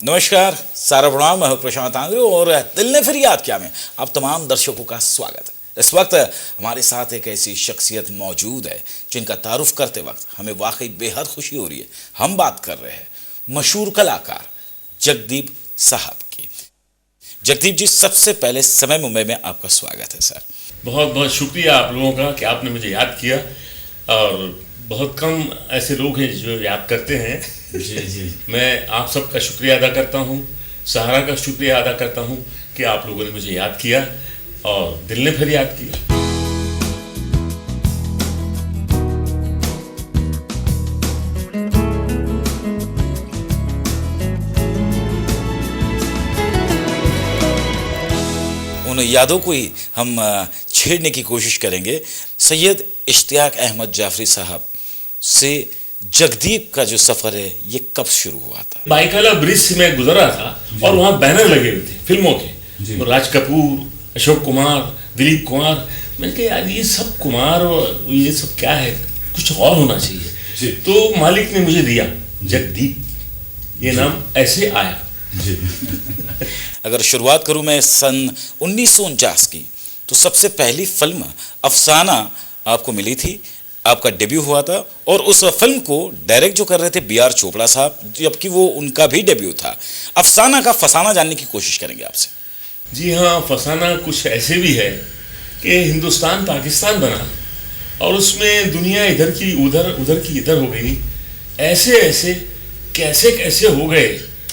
नमस्कार, सारा प्रणाम। मैं हूं प्रशांत आंग्रे और दिल ने फिर याद किया में आप तमाम दर्शकों का स्वागत है। इस वक्त हमारे साथ एक ऐसी शख्सियत मौजूद है जिनका तारुफ करते वक्त हमें वाकई बेहद खुशी हो रही है। हम बात कर रहे हैं मशहूर कलाकार जगदीप साहब की। जगदीप जी, सबसे पहले समय मुंबई में आपका स्वागत है सर। बहुत बहुत शुक्रिया आप लोगों का कि आपने मुझे याद किया, और बहुत कम ऐसे लोग हैं जो याद करते हैं। जी मैं आप सबका शुक्रिया अदा करता हूँ, सहारा का शुक्रिया अदा करता हूँ कि आप लोगों ने मुझे याद किया और दिल ने फिर याद किया। उन यादों को ही हम छेड़ने की कोशिश करेंगे। सैयद इश्तियाक अहमद जाफरी साहब से जगदीप का जो सफर है ये कब शुरू हुआ था? बाईकाला ब्रिज से मैं गुजर रहा था और वहाँ बैनर लगे हुए थे फिल्मों के, राज कपूर, अशोक कुमार, दिलीप कुमार। मैंने कहा यार ये सब कुमार और ये सब क्या है, कुछ और होना चाहिए। तो मालिक ने मुझे दिया जगदीप, ये नाम ऐसे आया। अगर शुरुआत करूं मैं सन 1949 की, तो सबसे पहली फिल्म अफसाना आपको मिली थी, आपका डेब्यू हुआ था। और उस फिल्म को डायरेक्ट जो कर रहे थे B.R. चोपड़ा साहब, जबकि वो उनका भी डेब्यू था। अफसाना का फसाना जानने की कोशिश करेंगे आपसे। जी हाँ, फसाना कुछ ऐसे भी है कि हिंदुस्तान पाकिस्तान बना और उसमें दुनिया इधर की उधर, उधर की इधर हो गई। ऐसे ऐसे कैसे कैसे हो गए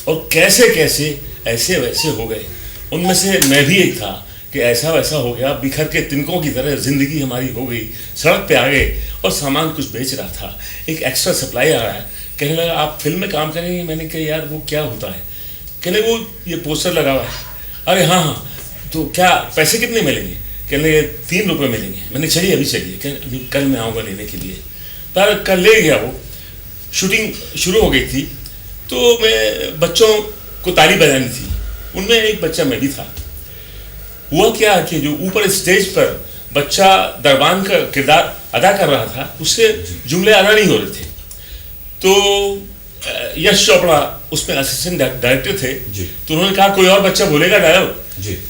और कैसे कैसे ऐसे वैसे हो गए। उनमें से मैं भी एक था कि ऐसा वैसा हो गया, बिखर के तिनकों की तरह ज़िंदगी हमारी हो गई। सड़क पे आ गए और सामान कुछ बेच रहा था, एक एक्स्ट्रा सप्लाई आ रहा है, कहने लगा आप फिल्म में काम करेंगे। मैंने कहा यार वो क्या होता है? कहने वो ये पोस्टर लगा हुआ है। अरे हाँ हाँ, तो क्या पैसे कितने मिलेंगे? कहने लगे 3 रुपये मिलेंगे। मैंने चलिए अभी चलिए, कहने अभी कल मैं आऊँगा लेने के लिए। पर कल ले गया वो। शूटिंग शुरू हो गई थी तो मैं बच्चों को ताली बजानी थी, उनमें एक बच्चा मैं भी था। हुआ क्या कि जो ऊपर स्टेज पर बच्चा दरबान का किरदार अदा कर रहा था, उससे जुमले अदा नहीं हो रहे थे। तो यश चोपड़ा उसमें असिस्टेंट डायरेक्टर थे, तो उन्होंने कहा कोई और बच्चा बोलेगा डायलॉग।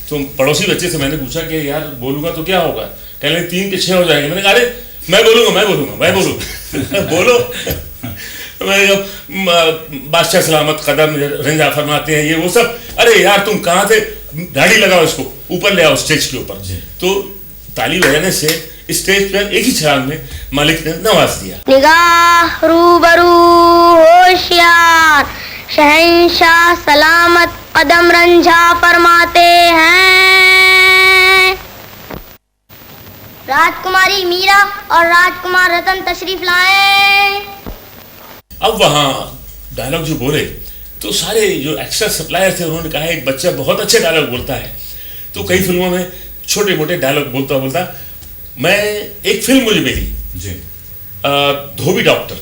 तो पड़ोसी बच्चे से मैंने पूछा कि यार बोलूंगा तो क्या होगा? कहने लगे 3 के 6 हो जाएंगे। मैंने कहा अरे मैं बोलूंगा बोलो। बादशाह सलामत कदम रंजा फरमाते हैं, ये वो सब। अरे यार तुम कहाँ थे, दाढ़ी लगाओ, इसको ऊपर ले आओ स्टेज के ऊपर। तो ताली बजाने से स्टेज पर एक ही छलांग में मालिक ने नवाज दिया। निगाह रूबरू होशियार, शहंशाह सलामत कदम रंझा फरमाते हैं। राजकुमारी मीरा और राजकुमार रतन तशरीफ लाएं। अब वहाँ डायलॉग जो बोले तो सारे जो एक्स्ट्रा सप्लायर थे उन्होंने कहा एक बच्चा बहुत अच्छे डायलॉग बोलता है। तो कई फिल्मों में छोटे मोटे डायलॉग बोलता मैं एक फिल्म मुझे मिली, धोबी डॉक्टर।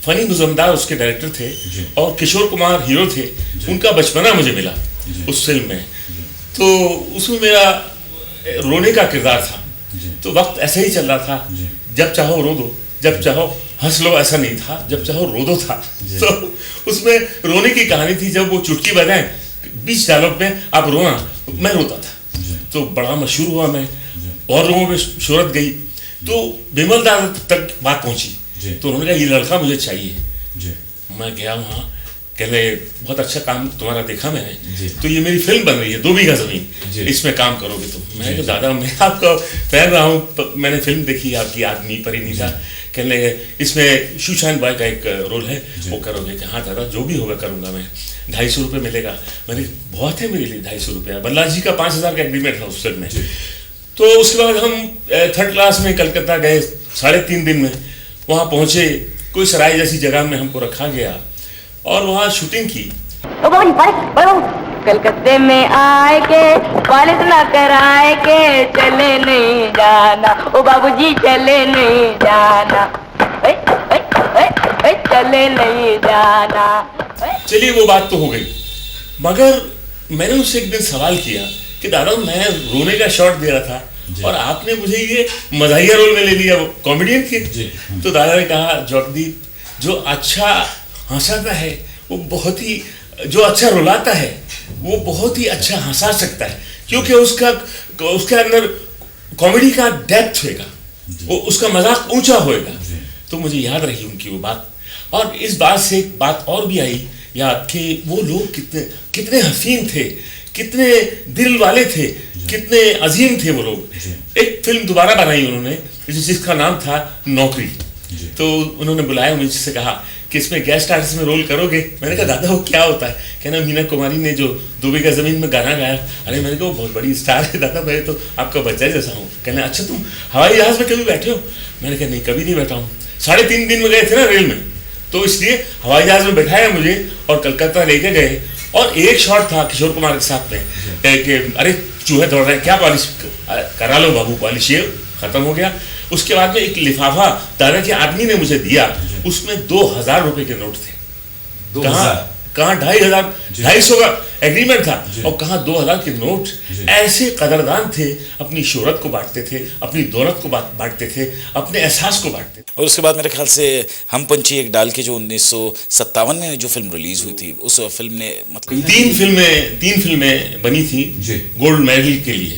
फनी मुजम्दार उसके डायरेक्टर थे और किशोर कुमार हीरो थे। उनका बचपना मुझे मिला उस फिल्म में। तो उसमें मेरा रोने का किरदार था। तो वक्त ऐसे ही चल रहा था, जब चाहो रो दो, जब चाहो हंस लो, ऐसा नहीं था, जब चाहो रो दो था। तो उसमें रोने की कहानी थी, जब वो चुटकी बजाएं बीच डायलॉग में आप रोना, मैं रोता था। तो बड़ा मशहूर हुआ मैं, और लोगों में शोहरत गई। तो बिमल दादा तक बात पहुंची। तो उन्होंने कहा ये लड़का मुझे चाहिए। मैं गया वहाँ, कहले बहुत अच्छा काम तुम्हारा देखा मैंने, तो ये मेरी फिल्म बन रही है 2 बीघा जमीन, इसमें काम करोगे तुम? मैं कहा दादा मैं आपका फैन रहा हूँ, मैंने फिल्म देखी आपकी, आदमी परिणीता। कहने लगे इसमें सुशांत बॉय का एक रोल है, वो करोगे? कि हाँ दादा जो भी होगा करूँगा मैं। 250 रुपये मिलेगा। मैंने बहुत है मेरे लिए 250 रुपया। बल्ला जी का 5000 का एग्रीमेंट था उस फिल्म में। तो उसके बाद हम 3rd क्लास में कलकत्ता गए, 3.5 दिन में वहाँ पहुँचे। कोई सराय जैसी जगह में हमको रखा गया और वहाँ शूटिंग की। कलकत्ते में आए के कॉलेज ना कराए के चले नहीं जाना, ओ बाबूजी चले नहीं जाना, चले नहीं जाना। चलिए वो बात तो हो गई, मगर मैंने उससे एक दिन सवाल किया कि दादा मैं रोने का शॉट दे रहा था और आपने मुझे ये मजाहिया रोल में ले लिया, कॉमेडियन के। तो दादा ने कहा जगदीप जो अच्छा हंसाता है वो बहुत ही जो अच्छा रुलाता है वो बहुत ही अच्छा हंसा सकता है, क्योंकि उसके अंदर कॉमेडी का डेप्थ होगा, वो उसका मजाक ऊंचा होएगा। तो मुझे याद रही उनकी वो बात, और इस बात से एक बात और भी आई याद कि वो लोग कितने हसीन थे, कितने दिल वाले थे, कितने अजीम थे वो लोग। एक फिल्म दोबारा बनाई उन्होंने जिसका नाम था नौकरी। तो उन्होंने बुलाया, मुझसे कहा कि इसमें गेस्ट आर्टिस्ट में रोल करोगे। मैंने कहा दादा वो क्या होता है? कहना मीना कुमारी ने जो 2 बीघा जमीन में गाना गाया। अरे मैंने कहा वो बहुत बड़ी स्टार है दादा, मैं तो आपका बच्चा जैसा हूँ। कहना अच्छा तुम हवाई जहाज में कभी बैठे हो? मैंने कहा नहीं कभी नहीं बैठा हूँ, 3.5 दिन में गए थे ना रेल में, तो इसलिए हवाई जहाज में बैठाया मुझे और कलकत्ता लेके गए। और एक शॉट था किशोर कुमार के साथ में कि अरे चूहे दौड़ रहे हैं, क्या पॉलिश करा लो बाबू, पॉलिश ये खत्म हो गया। उसके बाद में एक लिफाफा दादा के आदमी ने मुझे दिया, उसमें 2000 रुपए के नोट थे। कहाँ 2,500 का एग्रीमेंट था और कहाँ 2000 के नोट। ऐसे कदरदान थे, अपनी शोहरत को बांटते थे, अपनी दौलत को बांटते थे, अपने एहसास को बांटते थे। और उसके बाद मेरे ख्याल से हम पंछी एक डाल के जो 1957 में जो फिल्म रिलीज हुई थी, उस फिल्म ने मतलब 3 फिल्में बनी थी गोल्ड मेडल के लिए।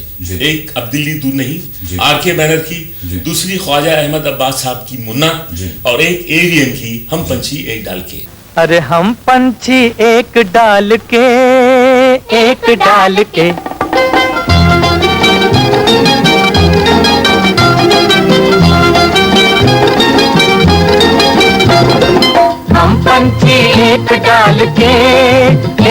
एक अब दिल्ली दूर नहीं, RK बैनर की, दूसरी ख्वाजा अहमद अब्बास साहब की मुन्ना, और एक AVN की हम पंछी एक डाल के। अरे हम पंछी एक डाल के, एक डाल के, हम पंछी एक डाल के,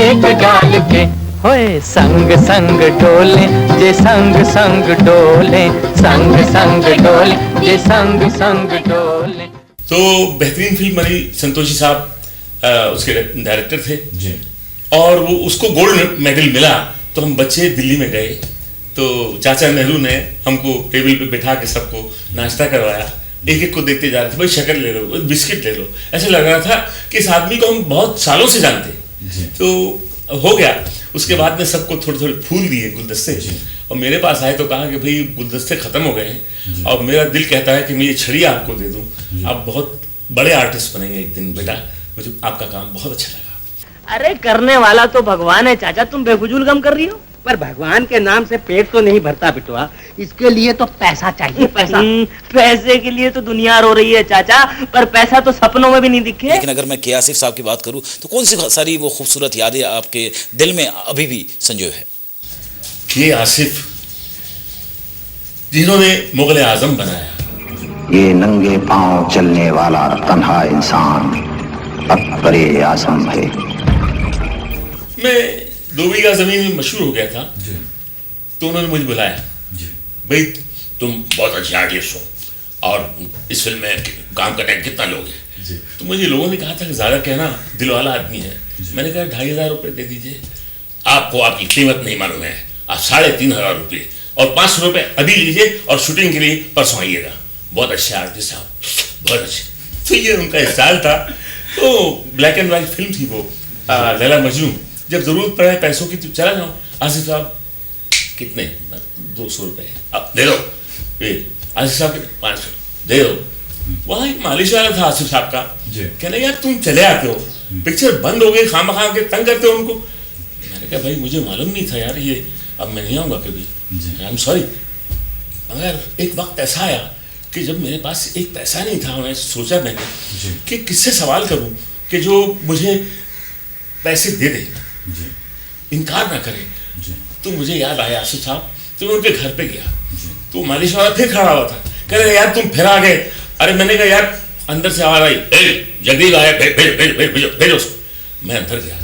एक डाल के, होए संग संग डोले जे संग संग डोले, संग संग डोले जे संग संग डोले। तो बेहतरीन फिल्म बनी, संतोषी साहब उसके डायरेक्टर थे और वो उसको गोल्ड मेडल मिला। तो हम बच्चे दिल्ली में गए, तो चाचा नेहरू ने हमको टेबल पे बिठा के सबको नाश्ता करवाया, एक एक को देखते जा रहे थे, भाई शक्कर ले लो, बिस्किट ले लो। ऐसे लग रहा था कि इस आदमी को हम बहुत सालों से जानते। तो हो गया, उसके बाद में सबको थोड़े थोड़े फूल दिए, गुलदस्ते, और मेरे पास आए तो कहा कि भाई गुलदस्ते खत्म हो गए हैं, और मेरा दिल कहता है कि मैं ये छड़ी आपको दे दूं, आप बहुत बड़े आर्टिस्ट बनेंगे एक दिन बेटा, मुझे आपका काम बहुत अच्छा लगा। अरे करने वाला तो भगवान है चाचा, तुम बेफजूल गम कर रही हो। पर भगवान के नाम से पेट तो नहीं भरता बिटवा, इसके लिए तो पैसा चाहिए, पैसा। पैसे के लिए तो दुनिया रो रही है चाचा, पर पैसा तो सपनों में भी नहीं दिखे। लेकिन अगर मैं के आसिफ साहब की बात करूं तो कौन सी सारी वो खूबसूरत यादें आपके दिल में अभी भी संजो है? के आसिफ जिन्होंने मुगल आजम बनाया, ये नंगे पांव चलने वाला तन्हा इंसान अकबरे आजम है। मैं 2 बीघा जमीन में मशहूर हो गया था, तो उन्होंने मुझे बुलाया, भाई तुम बहुत अच्छे आर्टिस्ट हो और इस फिल्म में काम करने कितना लोग हैं? तो मुझे लोगों ने कहा था कि ज़्यादा कहना, दिल वाला आदमी है। मैंने कहा 2,500 रुपये दे दीजिए, आपको आपकी कीमत नहीं मालूम है, आप 3,500 रुपये और 500 रुपये अभी लीजिए और शूटिंग के लिए परसों आइएगा। बहुत अच्छे आर्टिस्ट साहब, बहुत अच्छे। तो ये उनका स्टाइल था। तो ब्लैक एंड वाइट फिल्म थी वो, लैला मजनू। जब जरूरत पड़े पैसों की तो चला जाओ, आसिफ साहब कितने? 200 रुपये अब दे दो, आसिफ साहब 500 दे दो। वहाँ एक मालिश वाला था आसिफ साहब का, कहना यार तुम चले आते हो, पिक्चर बंद हो गई, खामखा के तंग करते हो उनको। मैंने कहा भाई मुझे मालूम नहीं था यार, ये अब मैं नहीं आऊँगा कभी, आई एम सॉरी। मगर एक वक्त ऐसा आया कि जब मेरे पास एक पैसा नहीं था, मैं सोचा मैंने कि किससे सवाल करूं कि जो मुझे पैसे दे दे, इनकार ना करे। तो मुझे याद आया आसिफ साहब, तो मैं उनके घर पे गया, तो मालिश वाला फिर खड़ा हुआ था, कह रहे यार तुम फिर आ गए। अरे मैंने कहा यार, अंदर से आवाज आई, जगदीश आया, भेजो उसको। मैं अंदर गया,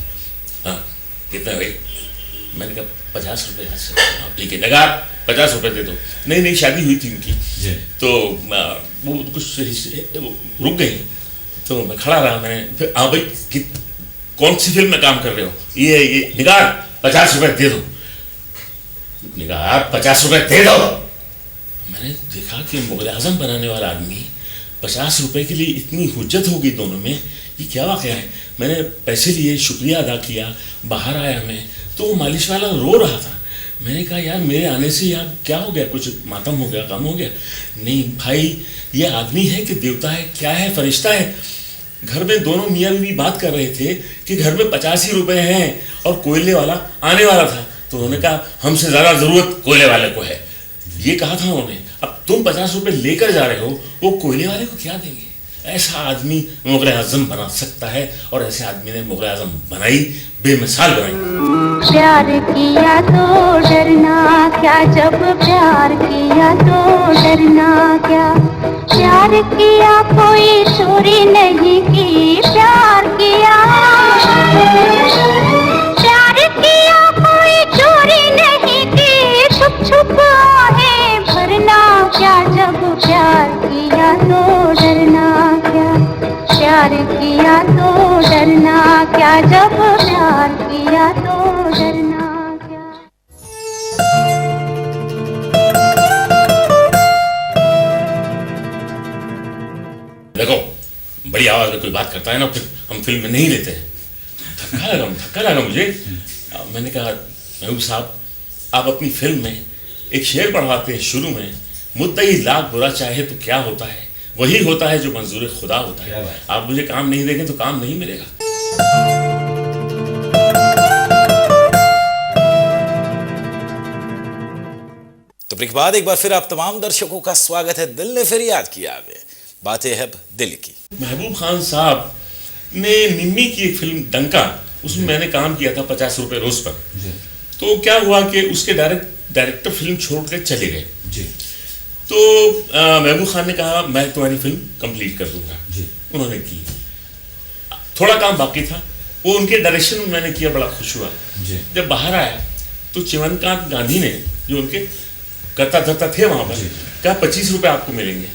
हाँ कितना भाई? मैंने कहा 50 रुपये। ठीक है नगार, 50 रुपये दे दो। नहीं शादी हुई थी उनकी, तो वो कुछ रुक गई, तो मैं खड़ा रहा। मैंने फिर हाँ भाई कौन सी फिल्म में काम कर रहे हो? ये निगार 50 रुपये दे दो। निगार 50 रुपये दे दो। मैंने देखा कि मुगल आजम बनाने वाला आदमी 50 रुपये के लिए इतनी हुज्जत हो गई दोनों में, ये क्या वाक़या है? मैंने पैसे लिए, शुक्रिया अदा किया, बाहर आया मैं, तो वो मालिश वाला रो रहा था। मैंने कहा यार मेरे आने से यहाँ क्या हो गया, कुछ मातम हो गया, गम हो गया? नहीं भाई, ये आदमी है कि देवता है, क्या है, फरिश्ता है? घर में दोनों मियाँ बीवी बात कर रहे थे कि घर में 50 ही रुपए हैं और कोयले वाला आने वाला था, तो उन्होंने कहा हमसे ज़्यादा ज़रूरत कोयले वाले को है, ये कहा था उन्होंने। अब तुम 50 रुपए लेकर जा रहे हो, वो कोयले वाले को क्या देंगे? ऐसा आदमी मुग़ल आज़म बना सकता है, और ऐसे आदमी ने मुग़ल आज़म बनाई, बेमिसाल बनाई। प्यार किया तो डरना क्या, जब प्यार किया तो डरना क्या, प्यार किया कोई चोरी नहीं की, प्यार किया कोई चोरी नहीं की, छुप छुप आहें भरना क्या, जब प्यार किया तो डरना क्या, प्यार किया तो डरना क्या, जब प्यार किया तो डरना क्या। देखो, बड़ी आवाज में कोई बात करता है ना, फिर हम फिल्म में नहीं लेते हैं। धक्का लगा मुझे। मैंने कहा महबूब साहब, आप अपनी फिल्म में एक शेर पढ़वाते हैं शुरू में, मुद्दई लाख बुरा चाहे तो क्या होता है, वही होता है जो मंजूर खुदा होता है। आप मुझे काम नहीं देंगे तो काम नहीं मिलेगा। तो ब्रेक बाद एक बार फिर आप तमाम दर्शकों का स्वागत है दिल ने फिर याद किया में। बातें है दिल की। महबूब खान साहब ने निम्मी की एक फिल्म डंका, उसमें मैंने काम किया था 50 रुपए रोज पर। तो क्या हुआ कि उसके डायरेक्टर फिल्म छोड़ कर चले गए। तो महबूब खान ने कहा मैं तुम्हारी फिल्म कंप्लीट कर दूंगा। उन्होंने की, थोड़ा काम बाकी था, वो उनके डायरेक्शन में मैंने किया, बड़ा खुश हुआ। जब बाहर आया तो चिमनकांत गांधी ने, जो उनके करता धरता थे वहां पर, कहा 25 रुपए आपको मिलेंगे।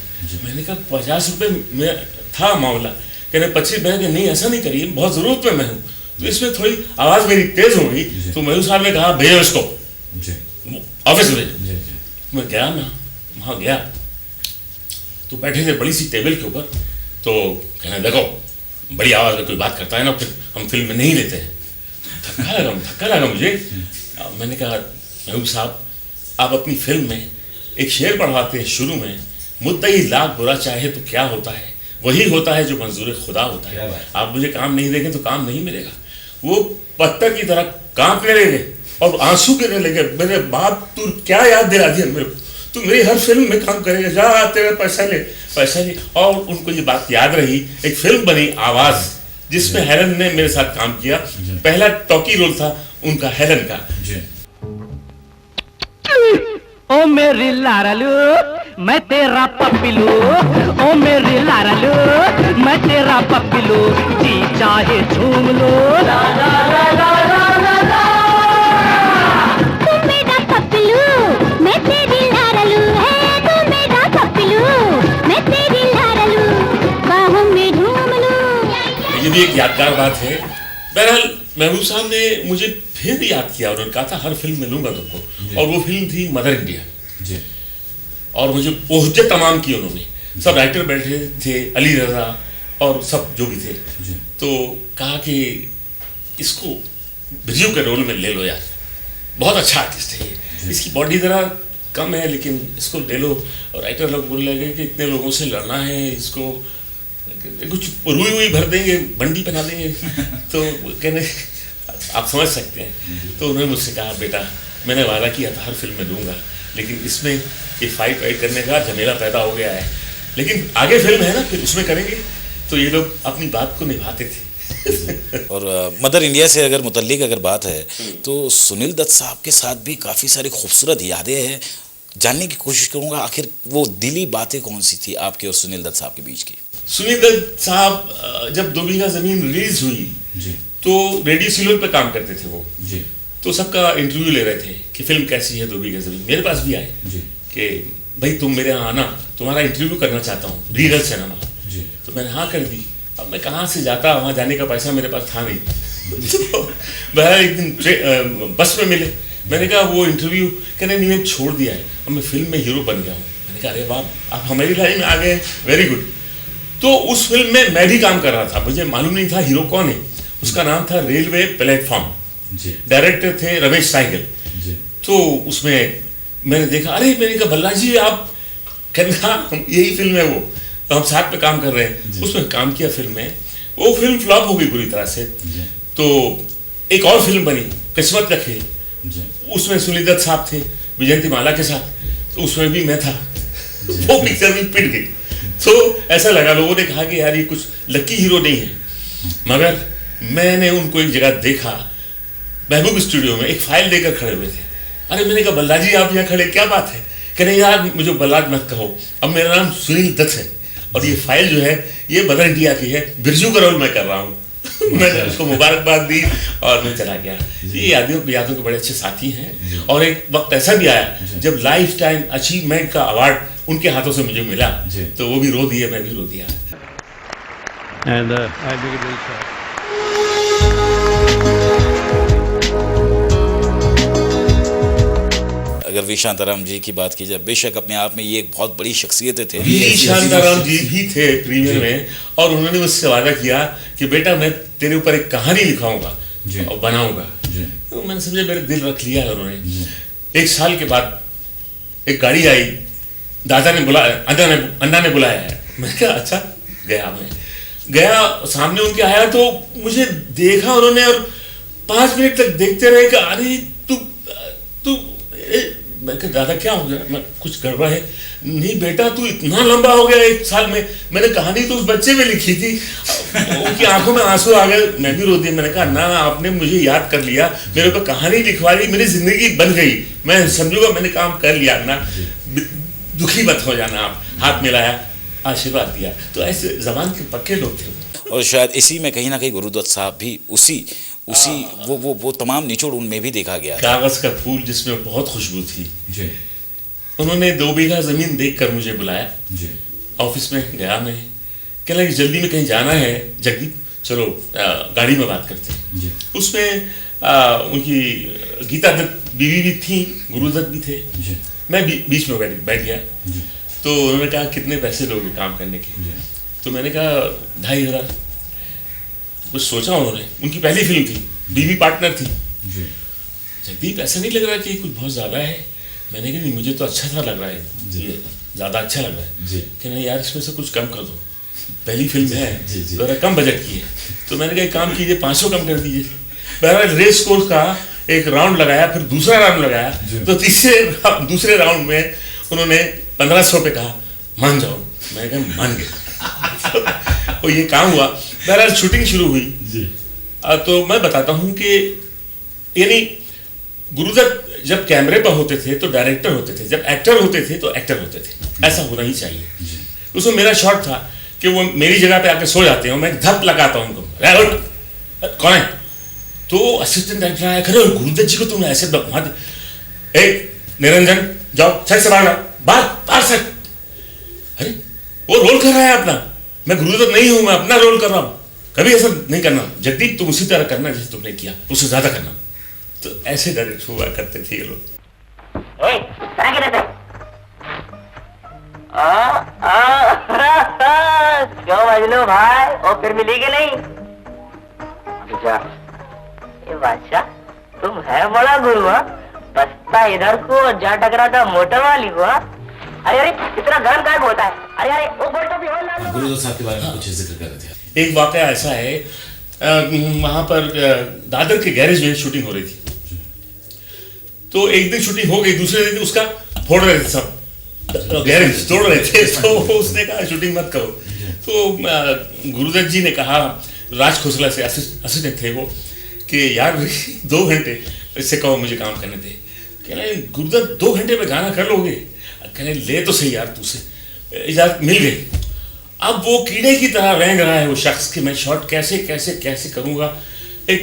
मैंने कहा 50 रुपए में था मामला, कहने 25। मैंने कहा नहीं ऐसा नहीं करिए, बहुत जरूरत में मैं हूँ। तो इसमें थोड़ी आवाज मेरी तेज हो गई, तो महबूब साहब ने कहा भेजो इसको ऑफिस में भेजो। मैं गया, मैं वहाँ गया तो बैठे थे बड़ी सी टेबल के ऊपर, तो कहने देखो बड़ी आवाज में कोई बात करता है ना, फिर हम फिल्म में नहीं लेते हैं। धक्का लगा मुझे। मैंने कहा महबूब साहब, आप अपनी फिल्म में एक शेर पढ़वाते हैं शुरू में, मुद्दई लाख बुरा चाहे तो क्या होता है, वही होता है जो मंजूर खुदा होता है। आप मुझे काम नहीं देंगे तो काम नहीं मिलेगा। वो पत्थर की तरह कांपने लगे और आंसू गिरने लगे। मेरे बाप तू क्या याद दिला दिया मेरे को, तू मेरी हर फिल्म में काम करेगा, जा तेरा पैसा ले। और उनको ये बात याद रही। एक फिल्म बनी आवाज, जिसमें हेलन ने मेरे साथ काम किया। पहला टॉकी रोल था उनका, हेलन का। ओ मेरी लारलू मैं तेरा पप्पीलू, ओ मेरी लारलू मैं तेरा पप्पीलू, जी चाहे झूम लो। ला ला ला ला ला ला। तू मेरा पप्पीलू मैं तेरी लारलू है, तू मेरा पप्पीलू मैं तेरी लारलू, बाहों में झूम लो। ये भी एक यादगार बात है। बहरहाल महबूब साहब ने मुझे फिर याद किया, उन्होंने कहा था हर फिल्म में लूंगा तुमको। और वो फिल्म थी मदर इंडिया। और मुझे ओहजे तमाम की उन्होंने। सब राइटर बैठे थे, अली रजा और सब जो भी थे। तो कहा कि इसको बिरजू के रोल में ले लो यार, बहुत अच्छा आर्टिस्ट है ये, इसकी बॉडी ज़रा कम है लेकिन इसको ले लो। और राइटर लोग बोलने लगे कि इतने लोगों से लड़ना है, इसको कुछ रुई भर देंगे, बंडी पहना देंगे। तो कहने आप समझ सकते हैं। तो उन्होंने मुझसे कहा बेटा मैंने वादा किया था हर फिल्म में दूंगा, लेकिन इसमें ये फाइट करने का झमेला पैदा हो गया है, लेकिन आगे फिल्म है ना फिर उसमें करेंगे। तो ये लोग अपनी बात को निभाते थे। और मदर इंडिया से अगर मुतल्लिक अगर बात है तो सुनील दत्त साहब के साथ भी काफ़ी सारी खूबसूरत यादें हैं। जानने की कोशिश करूंगा आखिर वो दिली बातें कौन सी थी आपके और सुनील दत्त साहब के बीच की। सुनील दत्त साहब जब 2 बीघा जमीन रिलीज हुई तो रेडियो सिलोन पे काम करते थे वो। तो सबका इंटरव्यू ले रहे थे कि फिल्म कैसी है 2 बीघा जमीन। मेरे पास भी आए कि भाई तुम मेरे यहाँ आना, तुम्हारा इंटरव्यू करना चाहता हूँ रीगल सिनेमा। तो मैंने हाँ कर दी। अब मैं कहाँ से जाता, वहाँ जाने का पैसा मेरे पास था नहीं। तो बहरहाल एक दिन बस में मिले। मैंने कहा वो इंटरव्यू, कहने नहीं मैंने छोड़ दिया है और मैं फिल्म में हीरो बन गया हूँ। मैंने कहा अरे वाह आप हमारी लाइन में आ गए, वेरी गुड। तो उस फिल्म में मैं भी काम कर रहा था, मुझे मालूम नहीं था हीरो कौन है। उसका नाम था रेलवे प्लेटफॉर्म, डायरेक्टर थे रमेश साइगल। तो उसमें मैंने देखा, अरे मैंने कहा भल्ला जी आप, कहना यही फिल्म है वो, तो हम साथ में काम कर रहे हैं। उसमें काम किया फिल्म में। वो फिल्म फ्लॉप हो गई पूरी तरह से। तो एक और फिल्म बनी किस्मत का खेल, उसमें सुनील दत्त साहब थे विजयंती माला के साथ, तो उसमें भी मैं था। वो पिक्चर भी पिट गई। तो ऐसा लगा, लोगों ने कहा कि यार ये कुछ लकी हीरो नहीं है। मगर मैंने उनको एक जगह देखा, महबूब स्टूडियो में एक फाइल लेकर खड़े हुए थे। अरे मैंने कहा बल्ला जी आप यहाँ खड़े, क्या बात है? कह रहे यार मुझे बल्ला मत कहो, अब मेरा नाम सुनील दत्त है और ये फाइल जो है ये बदर इंडिया की है, बिरजू का रोल मैं कर रहा हूँ। मैंने उसको मुबारकबाद दी और मैं चला गया। ये यादों के बड़े अच्छे साथी हैं। और एक वक्त ऐसा भी आया जब लाइफ टाइम अचीवमेंट का अवार्ड उनके हाथों से मुझे मिला, तो वो भी रो दिया, मैं भी रो दिया। अगर वी शांताराम जी की बात की जाए, बेशक अपने आप में ये एक बहुत बड़ी शख्सियत थे। वी शांताराम जी भी थे प्रीमियर में, और उन्होंने मुझसे वादा किया कि बेटा मैं तेरे ऊपर एक कहानी लिखाऊंगा और बनाऊंगा। तो मैंने समझा मेरे दिल रख लिया है उन्होंने। एक साल के बाद एक गाड़ी आई, दादा ने बुलाया, अन्ना ने बुलाया है। मैंने कहा अच्छा। मैं गया, सामने उनके आया तो मुझे देखा उन्होंने और 5 मिनट तक देखते रहे कि अरे तू मैं कहा दादा क्या हो गया? मैं कुछ गड़बड़ है? नहीं बेटा तू इतना लंबा हो गया 1 साल में। मैंने कहानी तो उस बच्चे में लिखी थी। उनकी आंखों में आंसू आ गए, मैं भी रो दिया। मैंने कहा ना आपने मुझे याद कर लिया, मेरे ऊपर कहानी लिखवा दी, मेरी जिंदगी बन गई, मैं समझूंगा मैंने काम कर लिया ना। दुखी मत हो जाना। आप हाथ मिलाया, आशीर्वाद दिया। तो ऐसे जबान के पक्के लोग थे। और शायद इसी में कहीं ना कहीं गुरुदत्त साहब भी उसी वो तमाम निचोड़ उनमें भी देखा गया। कागज का फूल जिसमें बहुत खुशबू थी जी। उन्होंने 2 बीघा जमीन देखकर मुझे बुलाया जी। ऑफिस में गया मैं, कह लगा कि जल्दी में कहीं जाना है जगदीप, चलो गाड़ी में बात करते हैं जी। उसमें उनकी गीता दत्त बीवी भी थी, गुरुदत्त भी थे जी। मैं बीच में बैठ गया जी। तो उन्होंने कहा कितने पैसे लोगे काम करने के? तो मैंने कहा 2500। कुछ सोचा उन्होंने, उनकी पहली फिल्म थी, बीवी पार्टनर थी। जगदीप ऐसा नहीं लग रहा कि कुछ बहुत ज़्यादा है? मैंने कहा नहीं मुझे तो अच्छा सा लग रहा है, ये ज़्यादा अच्छा लग रहा है। कि नहीं यार इसमें से कुछ कम कर दो, पहली फिल्म है, ज़रा कम बजट की है। तो मैंने कहा काम कीजिए 500 कम कर दीजिए। बहरहाल रेस कोर्स का एक राउंड लगाया, फिर दूसरा राउंड लगाया, तो दूसरे राउंड में उन्होंने 1500 पे कहा मान जाओ। मैंने कहा मान गया। और ये काम हुआ। बहरहाल शूटिंग शुरू हुई जी। तो मैं बताता हूँ कि यानी गुरुदत्त जब कैमरे पर होते थे तो डायरेक्टर होते थे, जब एक्टर होते थे तो एक्टर होते थे। ऐसा होना ही चाहिए। उसमें मेरा शॉट था कि वो मेरी जगह पे आके सो जाते हैं, मैं धप लगाता हूँ उनको, कौन है? तो असिस्टेंट डायरेक्टर आया, करे गुरुदत्त जी को तुमने ऐसे मार, निरंजन जाओ सेट से बाहर सेट। अरे वो रोल कर रहा है अपना, मैं गुरुदत्त नहीं हूं, मैं अपना रोल कर रहा हूं। कभी ऐसा नहीं करना जगदीप, तुम उसी तरह करना जैसे तुमने किया, उससे ज्यादा करना। तो ऐसे डायरेक्ट हुआ करते थे ये लोग। क्यों मजनू भाई, और फिर मिलेगी नहीं? ये बादशाह तुम है बड़ा गुरु, बसता इधर को जा टकराता मोटर वाली को। अरे इतना गर्म काय होता है? अरे वो बोलता भी हो। गुरुदत्त साहब के बारे में कुछ जिक्र कर रहे थे। एक वाकया ऐसा है, वहां पर दादर के गैरेज में शूटिंग हो रही थी। तो एक दिन शूटिंग हो गई, दूसरे दिन उसका फोड़ रहे थे सब, गैरेज तोड़ रहे थे। तो उसने कहा शूटिंग मत करो। तो गुरुदत्त जी ने कहा, राज खोसला से असिस्टेंट थे वो, कि यार 2 घंटे इससे कहो मुझे काम करने दे। कहना गुरुदत्त 2 घंटे में गाना कर लोगे? कहने ले तो सही यार, तुझसे इजाजत मिल गई। अब वो कीड़े की तरह रेंग रहा है वो शख्स कि मैं शॉट कैसे कैसे कैसे करूंगा। एक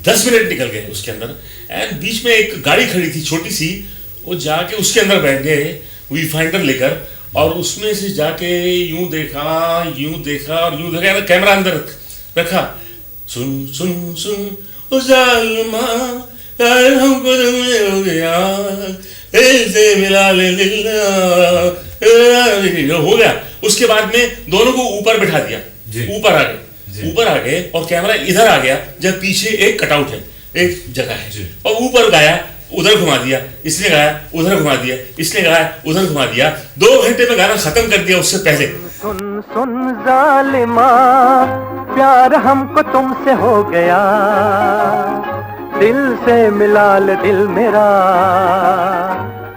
10 मिनट निकल गए उसके अंदर, एंड बीच में एक गाड़ी खड़ी थी छोटी सी, वो जाके उसके अंदर बैठ गए वी फाइंडर लेकर, और उसमें से जाके यूं देखा और यूं देखा, कैमरा अंदर रखा, सुन सुन सुन ओ जालिमा यार हमको हो गया ऐसे मिला ले हो गया। उसके बाद में दोनों को ऊपर बिठा दिया, ऊपर आ गए और कैमरा इधर आ गया जब पीछे एक कटआउट है, एक जगह है, और ऊपर गाया, उधर घुमा दिया, इसने गाया, उधर घुमा दिया, इसने गाया, उधर घुमा दिया। 2 घंटे में गाना खत्म कर दिया उससे पहले। सुन सुन जालिमा प्यार हमको तुमसे हो गया, दिल से मिला ले दिल मेरा,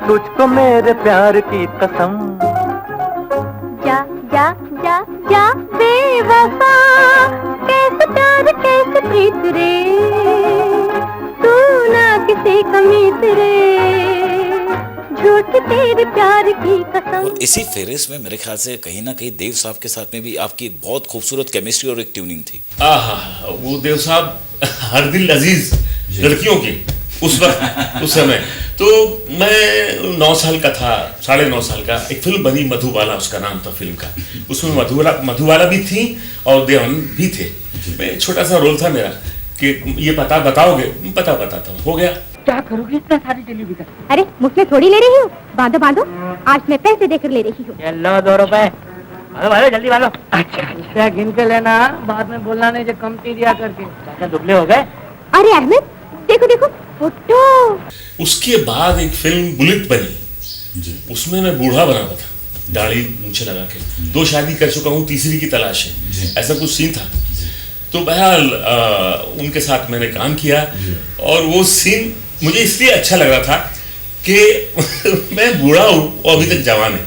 तुझको मेरे प्यार की कसम। जा जा जा जा बेवफा, कैसे प्यार कैसे प्रीत रे, तू ना किसी कमीत रे, झूठ तेरे प्यार की कसम। और इसी फेरिस में मेरे ख्याल से कहीं ना कहीं देव साहब के साथ में भी आपकी बहुत खूबसूरत केमिस्ट्री और एक ट्यूनिंग थी। वो देव साहब हर दिल अजीज लड़कियों की उस वक्त उस समय। तो मैं 9 साल का था, 9.5 साल का। एक फिल्म बनी मधुबाला, उसका नाम था फिल्म का। उसमें मधुबाला भी थी और देवन भी थे। मैं छोटा सा रोल था मेरा कि ये पता बताओगे, पता बताता हूँ, हो गया। क्या करोगे इतना सारी जलेबी का? अरे मुझसे थोड़ी ले रही हूँ, बांधो बांधो, आज मैं पैसे देकर ले रही हूँ। लो 2 रुपए, भालो जल्दी भालो। अच्छा गिन के लेना, बाद में बोलना नहीं जो कम दिया करके। क्या दुबले हो गए? अरे अहमद देखो देखो फोटो। उसके बाद एक फिल्म बुलेट बनी, उसमें मैं बूढ़ा बना हुआ था, दाढ़ी मूंछें लगा के। 2 शादी कर चुका हूँ, तीसरी की तलाश है, ऐसा कुछ सीन था। तो बहरहाल उनके साथ मैंने काम किया और वो सीन मुझे इसलिए अच्छा लग रहा था कि मैं बूढ़ा हूँ और अभी तक जवान है।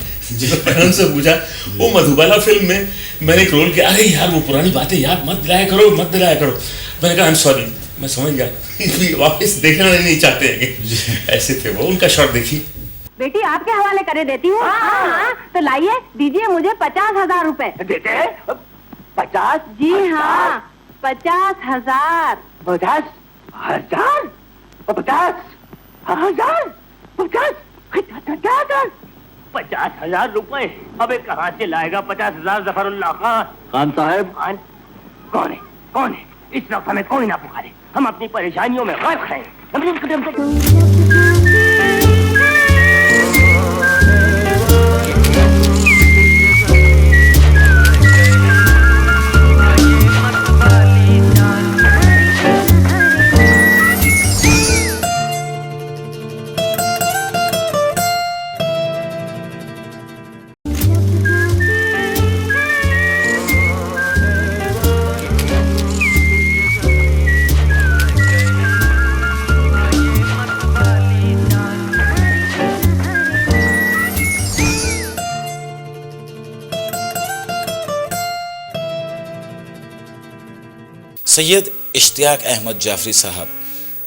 मैंने उनसे पूछा, वो मधुबाला फिल्म में मैंने एक रोल किया, अरे यार वो पुरानी बातें याद मत दिलाया करो, मत दिलाया करो। मैंने कहा आई एम सॉरी, मैं समझ गया, वापस देखना नहीं चाहते हैं। ऐसे थे वो। उनका शॉट देखिए। बेटी आपके हवाले करे देती हूँ। तो लाइए, दीजिए मुझे 50,000 रुपए। देते हैं 50? जी हाँ, 50,000। 50,000? 50,000? 50,000 रुपए? अबे कहाँ से लाएगा 50,000 जफरुल्लाह खान? खान साहब? खान कौन है? कौन है? इस वक्त हमें कोई ना पुकारे, हम अपनी परेशानियों में गर्क हैं। सैयद इश्तियाक अहमद जाफरी साहब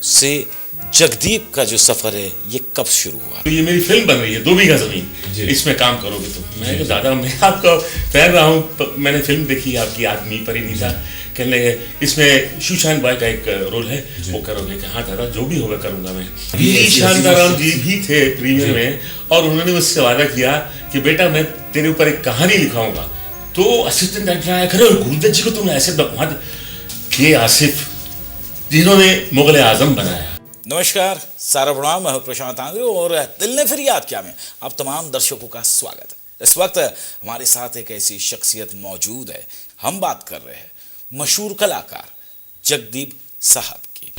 से जगदीप का जो सफर है ये कब शुरू हुआ? तो ये मेरी फिल्म बन रही है 2 बीघा जमीन, इसमें काम करोगे तो। मैं दादा मैं आपका फैन रहा हूँ, मैंने फिल्म देखी आपकी, आदमी परिनीता। कहने लगे इसमें सुशांत भाई का एक रोल है, वो करोगे? हाँ दादा जो भी होगा करूंगा मैं। शांताराम जी भी थे प्रीमियर में और उन्होंने मुझसे वादा किया कि बेटा मैं तेरे ऊपर एक कहानी लिखाऊंगा। तो असिस्टेंट डायरेक्टर गुरुदत्त जी को तुमने ऐसे ये आसिफ जिन्होंने मुगल आजम बनाया। नमस्कार, सारा प्रणाम, मैं प्रशांत आंग्रे और दिल ने फिर याद किया में आप तमाम दर्शकों का स्वागत है। इस वक्त हमारे साथ एक ऐसी शख्सियत मौजूद है, हम बात कर रहे हैं मशहूर कलाकार जगदीप साहब की।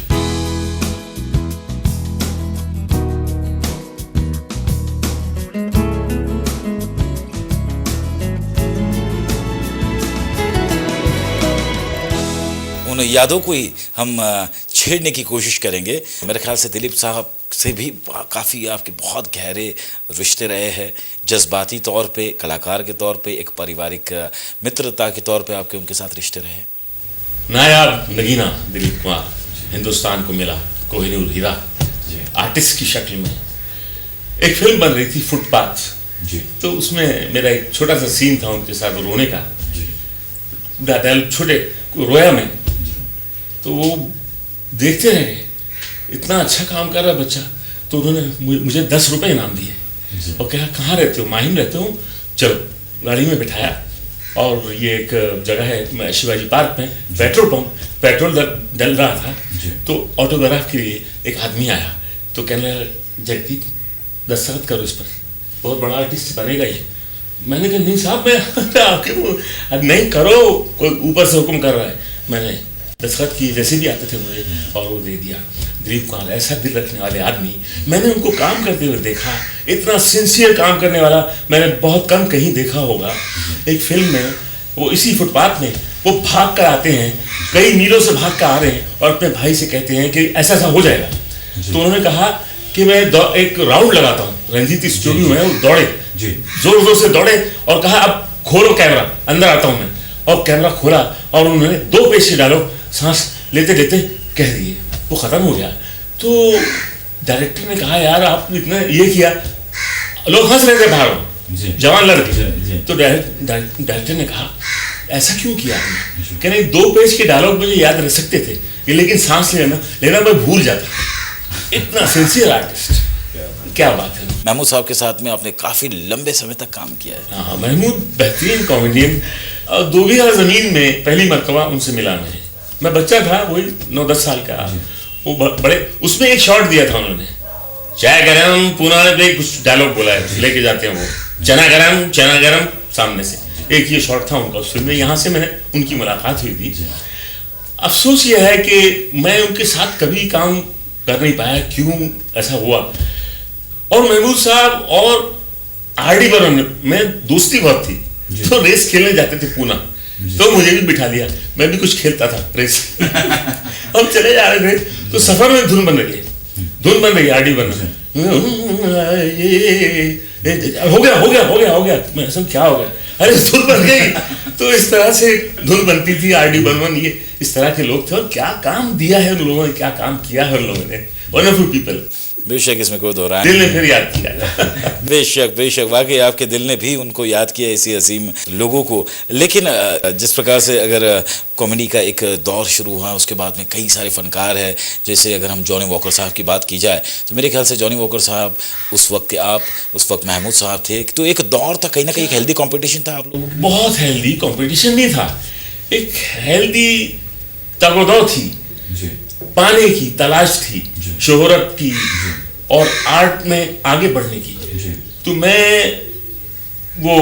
उन यादों को ही हम छेड़ने की कोशिश करेंगे। मेरे ख्याल से दिलीप साहब से भी काफ़ी आपके बहुत गहरे रिश्ते रहे हैं, जज्बाती तौर पे, कलाकार के तौर पे, एक पारिवारिक मित्रता के तौर पे आपके उनके साथ रिश्ते रहे। नायाब नगीना दिलीप कुमार हिंदुस्तान को मिला कोहिनूर हीरा, आर्टिस्ट की शक्ल में। एक फिल्म बन रही थी फुटपाथ जी, तो उसमें मेरा एक छोटा सा सीन था उनके साथ रोने का जी। छोटे रोया में, तो वो देखते रह गए, इतना अच्छा काम कर रहा है बच्चा। तो उन्होंने मुझे 10 रुपए इनाम दिए और कहा कहाँ रहते हो? माहिम रहते हो, चलो। गाड़ी में बिठाया और ये एक जगह है शिवाजी पार्क में, पेट्रोल पंप, पेट्रोल डल रहा था। तो ऑटोग्राफ के लिए एक आदमी आया, तो कहने लगा जगदीप दस्तखत करो इस पर, बहुत बड़ा आर्टिस्ट बनेगा ये। मैंने कहा नहीं साहब मैं आपके नहीं करो, कोई ऊपर से हुक्म कर रहा है। मैंने दस्तखत किए जैसे भी आते थे मुझे और वो दे दिया। दिलीप कुमार ऐसा दिल रखने वाले आदमी, मैंने उनको काम करते हुए देखा, इतना सिंसियर काम करने वाला मैंने बहुत कम कहीं देखा होगा। एक फिल्म में वो इसी फुटपाथ में वो भाग कर आते हैं, कई मीलों से भाग कर आ रहे हैं और अपने भाई से कहते हैं कि ऐसा ऐसा हो जाएगा। तो उन्होंने कहा कि मैं एक राउंड लगाता हूँ, रंजीत स्टूडियो में वो दौड़े, जोर जोर से दौड़े और कहा अब खोलो कैमरा, अंदर आता हूँ मैं। और कैमरा खोला और उन्होंने 2 पेज के डायलॉग सांस लेते लेते कह दिए, वो खत्म हो गया। तो डायरेक्टर ने कहा यार आपने इतना ये किया, लोग हंस रहे थे बाहर, जवान लड़के। तो डायरेक्टर ने कहा ऐसा क्यों किया आपने? कह रहे 2 पेज के डायलॉग मुझे याद रह सकते थे लेकिन सांस लेना मैं भूल जाता। इतना सिंसियर आर्टिस्ट, क्या बात है। महमूद साहब के साथ में आपने काफी लंबे समय तक काम किया है। हाँ, महमूद बेहतरीन कॉमेडियन। 2 बीघा जमीन में पहली मरतबा उनसे मिला मैं बच्चा था, वही 9-10 साल का। वो बड़े, उसमें एक शॉट दिया था उन्होंने, चाय गरम, पुराने पे कुछ डायलॉग बोला है, लेके जाते हैं वो चना गरम सामने से, एक ये शॉट था उनका उस फिल्म में। यहाँ से मैंने उनकी मुलाकात हुई थी। अफसोस ये है कि मैं उनके साथ कभी काम कर नहीं पाया, क्यों ऐसा हुआ। और महमूद साहब और आर.डी. बर्मन में दोस्ती बहुत थी, तो रेस खेलने जाते थे पूना, तो मुझे भी बिठा लिया, मैं भी कुछ खेलता था रेस। हम चले जा रहे थे तो सफर में धुन बन रही आर.डी. बर्मन, हो गया मैं सब क्या हो गया, अरे धुन बन गई। तो इस तरह से धुन बनती थी। आर.डी. बर्मन ये इस तरह के लोग थे और क्या काम दिया है उन लोगों ने, क्या काम किया है उन लोगों ने। Wonderful people. बेशक, इसमें कोई दोहराए दिल ने फिर याद किया। बेशक वाकई आपके दिल ने भी उनको याद किया, ऐसी असीम लोगों को। लेकिन जिस प्रकार से अगर कॉमेडी का एक दौर शुरू हुआ, उसके बाद में कई सारे फनकार हैं, जैसे अगर हम जॉनी वॉकर साहब की बात की जाए तो मेरे ख्याल से जॉनी वॉकर साहब उस वक्त आप, उस वक्त महमूद साहब थे, तो एक दौर था, कहीं ना कहीं एक हेल्दी कॉम्पिटिशन था आप लोगों को। बहुत हेल्दी कॉम्पिटिशन नहीं था, एक हेल्दी तगोदौ थी, पाने की तलाश थी, शोहरत की और आर्ट में आगे बढ़ने की। तो मैं वो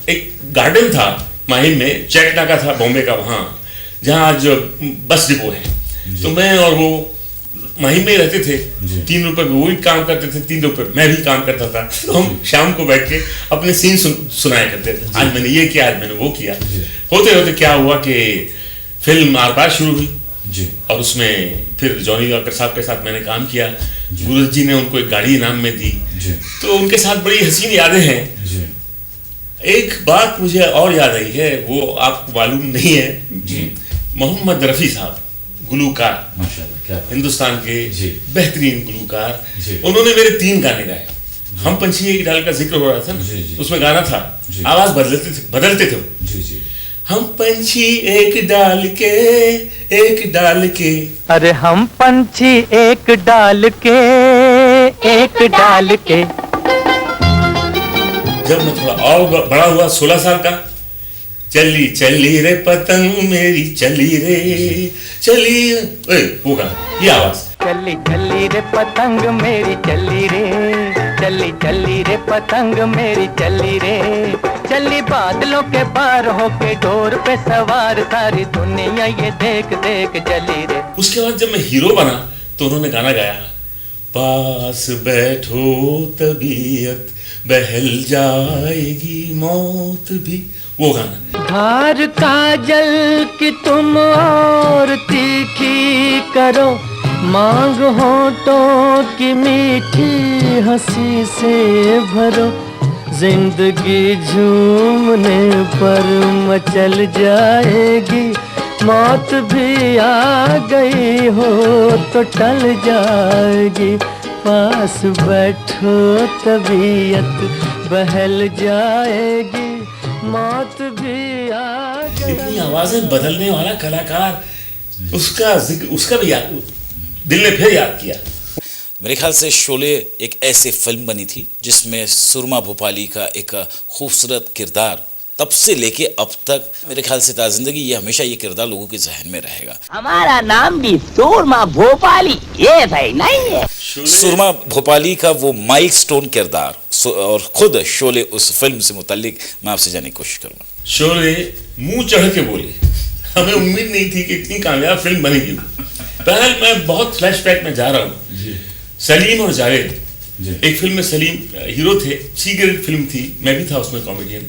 एक गार्डन था माहिम में, चैकनाका था बॉम्बे का, वहाँ जहाँ आज बस डिपो है, तो मैं और वो माहिम में रहते थे। 3 रुपए में वो भी काम करते थे, 3 रुपए मैं भी काम करता था। तो हम शाम को बैठ के अपने सीन सुनाया करते थे, आज मैंने ये किया, आज मैंने वो किया। होते होते क्या हुआ कि फिल्म आर पार शुरू हुई और उसमें फिर जॉनी वॉकर साहब के साथ मैंने काम किया। गुरु जी ने उनको एक गाड़ी इनाम में दी, तो उनके साथ बड़ी हसीन यादें हैं। एक बात मुझे और याद आई है, वो आपको मालूम नहीं है, मोहम्मद रफ़ी साहब गुलूकार, हिंदुस्तान के बेहतरीन गुलूकार, उन्होंने मेरे 3 गाने गाए। हम पंछी एक डाल का जिक्र हो रहा था, उसमें गाना था, आवाज बदलते थे। हम पंछी एक डाल के, अरे हम पंछी एक डाल के। जब मैं थोड़ा और बड़ा हुआ, 16 साल का, चली चली रे पतंग मेरी चली होगा ये आवाज, चली चली रे पतंग मेरी चली रे पतंग मेरी चली रे, चली बादलों के पार होके डोर पे सवार, सारी दुनिया ये देख देख चली रे। उसके बाद जब मैं हीरो बना तो उन्होंने गाना गाया, पास बैठो तबीयत बहल जाएगी मौत भी, वो गाना। धार काजल की तुम और तीखी करो, मांग होठों की मीठी हंसी से भरो, जिंदगी झूमने पर मचल जाएगी, मौत भी आ गई हो तो टल जाएगी, पास बैठो तबीयत बहल जाएगी, मौत भी आ गई। इतनी आवाजें बदलने वाला कलाकार, उसका भी याद, दिल ने फिर याद किया। मेरे ख्याल से शोले एक ऐसी फिल्म बनी थी जिसमें सुरमा भोपाली का एक खूबसूरत किरदार तब से लेके अब तक, मेरे ख्याल से ताज़िंदगी ये हमेशा ये किरदार लोगों के जहन में रहेगा। हमारा नाम भी सुरमा भोपाली, ये सही नहीं है। सुरमा भोपाली का वो माइलस्टोन किरदार, और खुद शोले उस फिल्म से मुताल्लिक मैं आपसे जानने की कोशिश करूंगा। शोले मुंह चढ़ के बोले, हमें उम्मीद नहीं थी कि इतनी कामयाब फिल्म बनेगी। पहले मैं बहुत फ्लैशबैक में जा रहा हूँ, सलीम और जावेद एक फिल्म में सलीम हीरो थे, सी ग्रेड फिल्म थी, मैं भी था उसमें कॉमेडियन,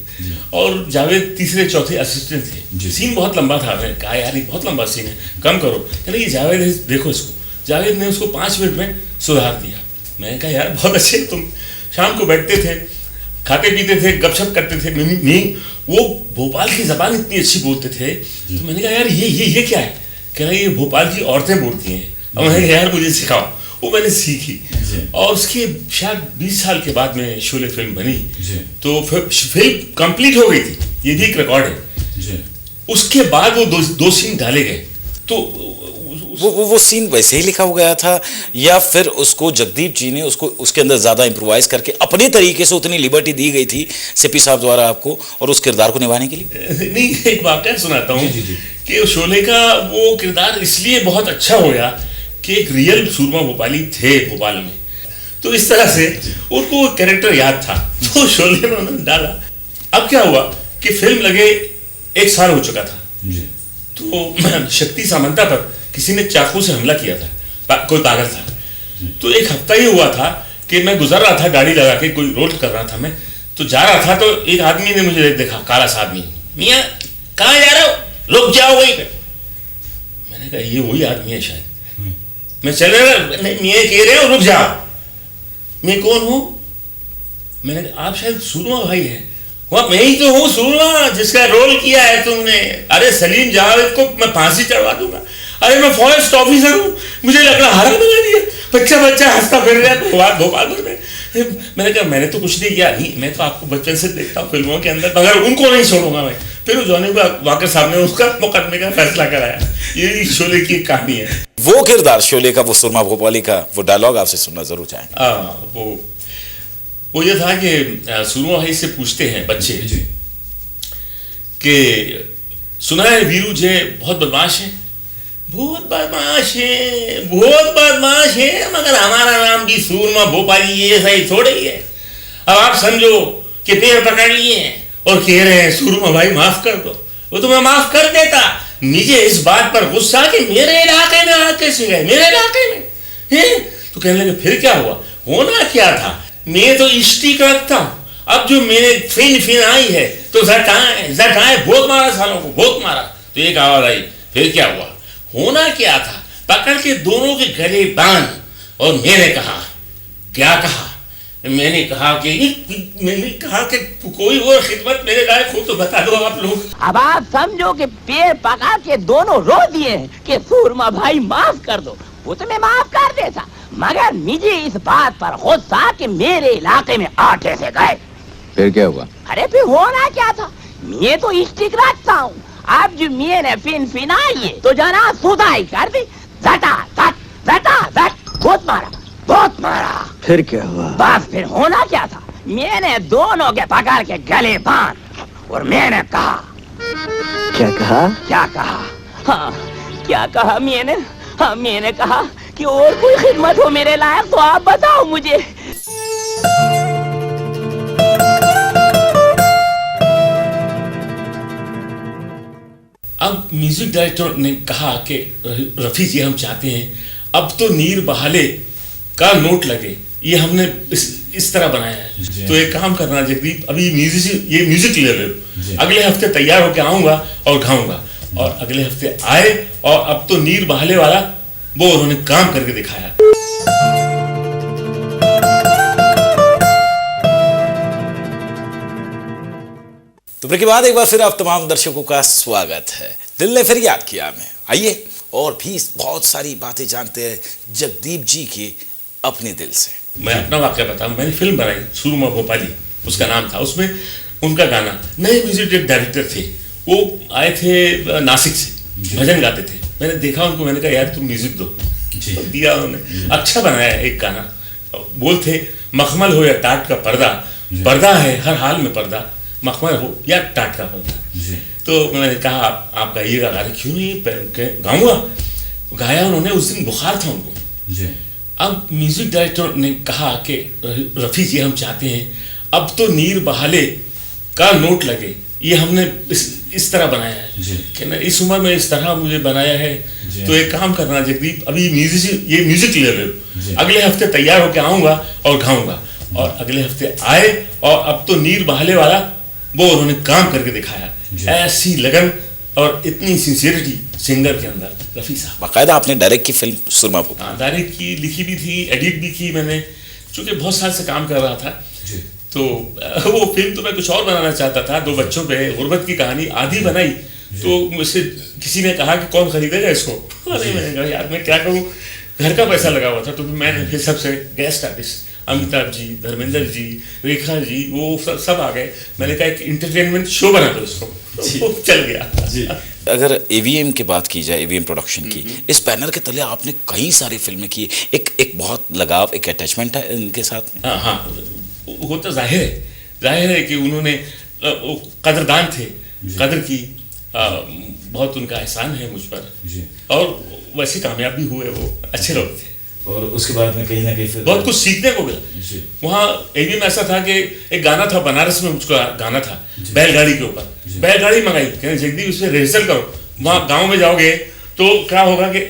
और जावेद तीसरे चौथे असिस्टेंट थे। सीन बहुत लंबा था, मैंने कहा यार ये बहुत लंबा सीन है, कम करो। कहना ये जावेद है, देखो इसको। जावेद ने उसको 5 मिनट में सुधार दिया। मैंने कहा यार बहुत अच्छे, तुम शाम को बैठते थे, खाते पीते थे, गपशप करते थे, नहीं वो भोपाल की जबान इतनी अच्छी बोलते थे। तो मैंने कहा यार ये क्या है? कह रहा ये भोपाल की औरतें बोलती हैं। और मैंने कहा यार मुझे सिखाओ। वो मैंने सीखी, और उसके शायद 20 साल के बाद में शोले फिल्म बनी, तो फिल्म कंप्लीट हो गई थी, ये भी एक रिकॉर्ड है। उसके बाद वो दो सीन डाले गए, तो वो सीन वैसे ही लिखा हो गया था, या फिर उसको जगदीप जी ने उसको उसके अंदर ज्यादा इम्प्रोवाइज करके अपने तरीके से उतनी लिबर्टी दी गई थी सिप्पी साहब द्वारा आपको और उस किरदार को निभाने के लिए? नहीं, एक वाकया सुनाता हूँ कि शोले का वो किरदार इसलिए बहुत अच्छा हो गया कि एक रियल सूरमा भोपाली थे भोपाल में, तो इस तरह से उनको कैरेक्टर याद था, तो शोले में उन्होंने डाला। अब क्या हुआ कि फिल्म लगे 1 साल हो चुका था, तो शक्ति सामंता पर किसी ने चाकू से हमला किया था, कोई पागल था। तो 1 हफ्ता ही हुआ था कि मैं गुजर रहा था गाड़ी लगा के, कोई रोड कर रहा था मैं, तो जा रहा था, तो एक आदमी ने मुझे देखा, काला सा आदमी, मियाँ कहाँ जा रहे हो, रुक जाओ वहीं पे। मैंने कहा ये वही आदमी है शायद, मैं चले मियाँ कह रहे हो रुक जाओ। मैं कौन हूँ? मैंने कहा आप शायद सूरमा भाई हैं। वह मैं ही तो हूँ सूरमा, जिसका रोल किया है तुमने। अरे सलीम जावेद को मैं फांसी चढ़वा दूंगा। अरे मैं फॉरेस्ट ऑफिसर हूँ, मुझे लग रहा हरा बना दिया, बच्चा हंसता फिर रहा भोपाल भर में। मैंने कहा मैंने तो कुछ नहीं किया, नहीं मैं तो आपको बचपन से देखता हूँ फिल्मों के अंदर, मगर उनको नहीं छोड़ूंगा मैं। फिर जॉनी वाकर साहब ने उसका मुकदमे का फैसला कराया। ये शोले की कहानी है। वो किरदार शोले का, वो सुरमा भोपाली का वो डायलॉग आपसे सुनना जरूर चाहेंगे। वो ये था कि सुरमा भाई से पूछते हैं बच्चे कि सुना है वीरू जे बहुत बदमाश है। बहुत बदमाश है, मगर हमारा नाम भी सूरमा भोपाली ये सही थोड़े ही है। अब आप समझो कि पेड़ पकड़ लिए हैं और कह रहे हैं सूरमा भाई माफ कर दो, वो तो मैं माफ कर देता। मुझे इस बात पर गुस्सा कि मेरे इलाके में आ कैसे गए, मेरे इलाके में हैं? तो कहने लगे फिर क्या हुआ, होना क्या था, मैं तो स्टिक रखता हूँ। अब जो मेरे फिन आई है तो जटाए बहुत मारा, सालों को बहुत मारा। तो एक आवाज आई फिर क्या हुआ, होना क्या था, पकड़ के दोनों के गले बांध। और मैंने कहा क्या कहा, मैंने कहा कि कोई और खिदमत मेरे लायक हो तो बता दो आप लोग। अब आप समझो कि पेड़ पका के दोनों रो दिए हैं कि सूरमा भाई माफ कर दो। वो तो मैं माफ कर देता, मगर मुझे इस बात पर गुस्सा कि मेरे इलाके में आटे से गए। फिर क्या हुआ? अरे फिर होना क्या था, मैं तो स्टिक रखता हूँ। अब जो मैंने फिन आई है तो जना सुधाई कर दी, झटा बहुत मारा। फिर क्या हुआ? बस फिर होना क्या था, मैंने दोनों के पकड़ के गले बांध और मैंने कहा क्या कहा? क्या कहा मैंने कहा कि और कोई खिदमत हो मेरे लायक तो आप बताओ मुझे। अब म्यूजिक डायरेक्टर ने कहा कि रफी जी हम चाहते हैं अब तो नीर बहाले का नोट लगे, ये हमने इस तरह बनाया है। तो एक काम करना जगदीप, अभी म्यूजिक ले लो, अगले हफ्ते तैयार होके आऊंगा और गाऊंगा। और अगले हफ्ते आए और अब तो नीर बहाले वाला वो उन्होंने काम करके दिखाया। तो ब्रेक के बाद एक बार फिर आप तमाम दर्शकों का स्वागत है। दिल ने फिर याद किया हमें, आइए और भी बहुत सारी बातें जानते हैं जगदीप जी के अपने दिल से। मैं अपना वाक्य बताऊं, मैंने फिल्म बनाई सूरमा भोपाली, उसका नाम था। उसमें उनका गाना, नए म्यूजिक डायरेक्टर थे, वो आए थे नासिक से, भजन गाते थे। मैंने देखा उनको, मैंने कहा यार तुम म्यूजिक दो, तो दिया उन्होंने। अच्छा बनाया एक गाना, बोल थे मखमल हो या टाट का पर्दा, पर्दा है हर हाल में पर्दा, मखमल हो या टाट का पर्दा। तो मैंने कहा आप गाइएगा, गाने क्यों नहीं, गाऊंगा। गाया उन्होंने, उस दिन बुखार था उनको। अब म्यूजिक डायरेक्टर ने कहा कि रफी जी हम चाहते हैं अब तो नीर बहाले का नोट लगे, ये हमने इस तरह बनाया है कि ना इस उम्र में इस तरह मुझे बनाया है। तो एक काम करना जगदीप, अभी म्यूजिक ले लो, अगले हफ्ते तैयार होके आऊंगा और गाऊंगा। और अगले हफ्ते आए और अब तो नीर बहाले वाला वो उन्होंने काम करके दिखाया। ऐसी लगन और इतनी सिंसियरिटी सिंगर के अंदर। रफी साहब, बाकायदा आपने डायरेक्ट की फिल्म सुरमा भूपा? हाँ, डायरेक्ट की, लिखी भी थी, एडिट भी की मैंने, चूंकि बहुत साल से काम कर रहा था। तो वो फिल्म तो मैं कुछ और बनाना चाहता था, 2 बच्चों पे गुर्बत की कहानी आधी बनाई। तो मुझसे किसी ने कहा कि कौन खरीदेगा इसको? अरे मैंने कहा यार मैं क्या करूँ, घर का पैसा लगा हुआ था। तो मैंने फिर सबसे गेस्ट आर्टिस्ट अमिताभ जी, धर्मेंद्र जी, रेखा जी, वो सब आ गए। मैंने कहा एक इंटरटेनमेंट शो बना दो इसको, तो चल गया। अगर एवीएम की बात की जाए, एवीएम प्रोडक्शन की, इस बैनर के तले आपने कई सारी फिल्में की, एक बहुत लगाव, एक अटैचमेंट है इनके साथ में? हाँ, वो तो जाहिर है कि उन्होंने कदरदान थे, कदर की, बहुत उनका एहसान है मुझ पर। और वैसे कामयाब भी हुए, वो अच्छे लोग थे। और उसके बाद में कहीं ना कहीं बहुत कुछ सीखने को मिला। वहाँ एवीएम ऐसा था कि एक गाना था बनारस में, मुझको गाना था बैलगाड़ी के ऊपर। बैलगाड़ी मंगाई, कहने जगदीप उसमें रिहर्सल करो, वहाँ गाँव में जाओगे तो क्या होगा कि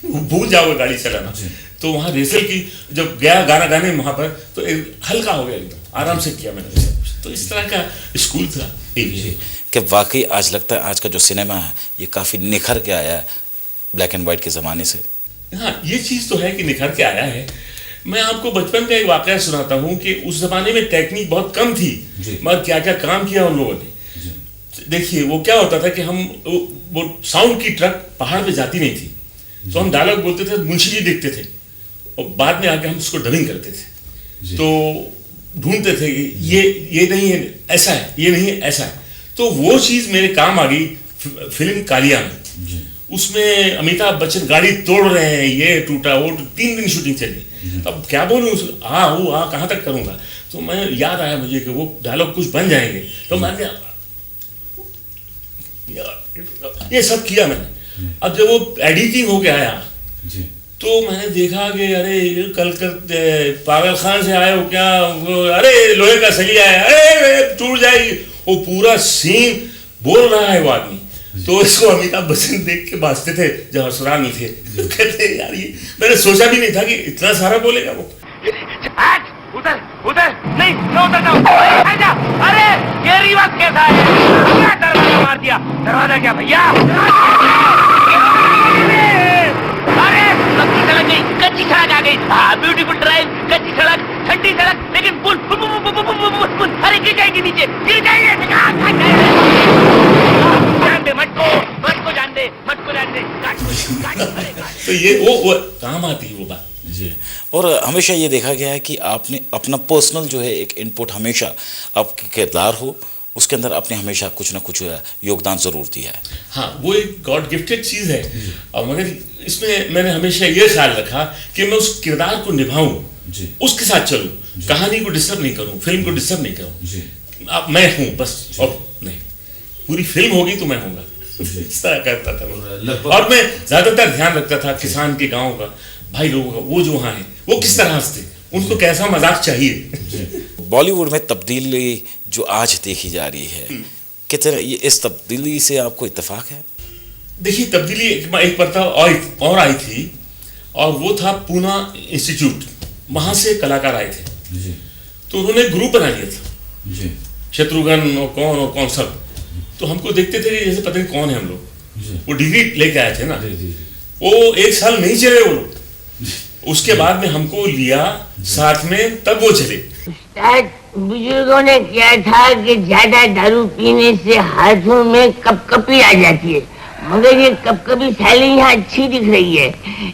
भूल जाओगे गाड़ी चलाना। तो वहाँ रिहर्सल की, जब गया गाना गाने वहाँ पर, तो हल्का हो गया, एकदम आराम से किया मैंने। तो इस तरह का स्कूल था एवीएम। कि वाकई आज लगता है आज का जो सिनेमा है ये काफ़ी निखर के आया है ब्लैक एंड वाइट के ज़माने से। हाँ, ये चीज़ तो है कि निखर के आया है। मैं आपको बचपन का एक वाकया सुनाता हूँ कि उस ज़माने में टेक्निक बहुत कम थी, मगर क्या क्या काम किया उन लोगों ने। देखिए वो क्या होता था कि हम वो साउंड की ट्रक पहाड़ पे जाती नहीं थी, तो हम डायलॉग बोलते थे, मुंशी जी देखते थे और बाद में आके हम उसको डबिंग करते थे। तो ढूंढते थे ये नहीं है ऐसा है, ये नहीं है ऐसा है। तो वो चीज़ मेरे काम आ गई फिल्म कालिया में। उसमें अमिताभ बच्चन गाड़ी तोड़ रहे हैं, ये टूटा वो, 3 दिन शूटिंग चली। अब क्या बोलूँ, कहाँ तक करूँगा। तो मैं याद आया मुझे कि वो डायलॉग कुछ बन जाएंगे, तो मैंने ये सब किया मैंने। अब जब वो एडिटिंग हो के आया तो मैंने देखा कि अरे कल पागल खान से आए हो क्या, अरे लोहे का सलिया है, अरे टूट जाएगी। वो पूरा सीन बोल रहा है वो आदमी, तो इसको अमिताभ बच्चन देख के बाजते थे जब हंसरा नहीं थे। कहते यार ये मैंने सोचा भी नहीं था कि इतना सारा बोलेगा वो। उधर उधर नहीं, मैं उधर जाऊं। अरे ये रिवर्स कैसा है, दरवाजा मार दिया। दरवाजा क्या भैया? कच्ची सड़क आ गई। ब्यूटीफुल ड्राइव, कच्ची सड़क, ठंडी सड़क, लेकिन पुल अरे गिर जाएगी नीचे, गिर जाएगी। जान दे मटको, मटको जान दे, मटको जान दे। तो ये वो काम आती है वो बात जी। और हमेशा ये देखा गया है कि आपने अपना पर्सनल जो है एक इनपुट, हमेशा आपके किरदार हो उसके अंदर आपने हमेशा कुछ ना कुछ योगदान जरूर दिया है। हाँ, वो एक गॉड गिफ्टेड चीज़ है। और मगर इसमें मैंने हमेशा ये ख्याल रखा कि मैं उस किरदार को निभाऊं, उसके साथ चलूं, कहानी को डिस्टर्ब नहीं करूं, फिल्म को डिस्टर्ब नहीं करूं। अब मैं हूं बस, और नहीं, पूरी फिल्म होगी तो मैं हूँगा। इस तरह करता था। और मैं ज़्यादातर ध्यान रखता था किसान के गाँव का, भाई लोगों का, वो जो वहाँ है वो किस तरह हंसते, उनको कैसा मजाक चाहिए। बॉलीवुड में तब्दीली जो आज देखी जा रही है, कितने इस तब्दीली से आपको इत्तेफाक है? देखिए तब्दीली एक पर्दा और आई थी, और वो था पूना इंस्टीट्यूट। वहाँ से कलाकार आए थे, तो उन्होंने ग्रुप बना लिया था, शत्रुघ्न और कौन सब। तो हमको देखते थे कि जैसे पता नहीं कौन है हम लोग। वो डिग्री लेके आए थे ना, वो 1 साल नहीं चले वो लोग। उसके बाद में हमको लिया साथ में, तब वो चले। बुजुर्गों ने किया था कि ज्यादा दारू पीने से हाथों में कपकपी आ जाती है, मगर ये कपकपी थैली यहाँ अच्छी दिख रही है।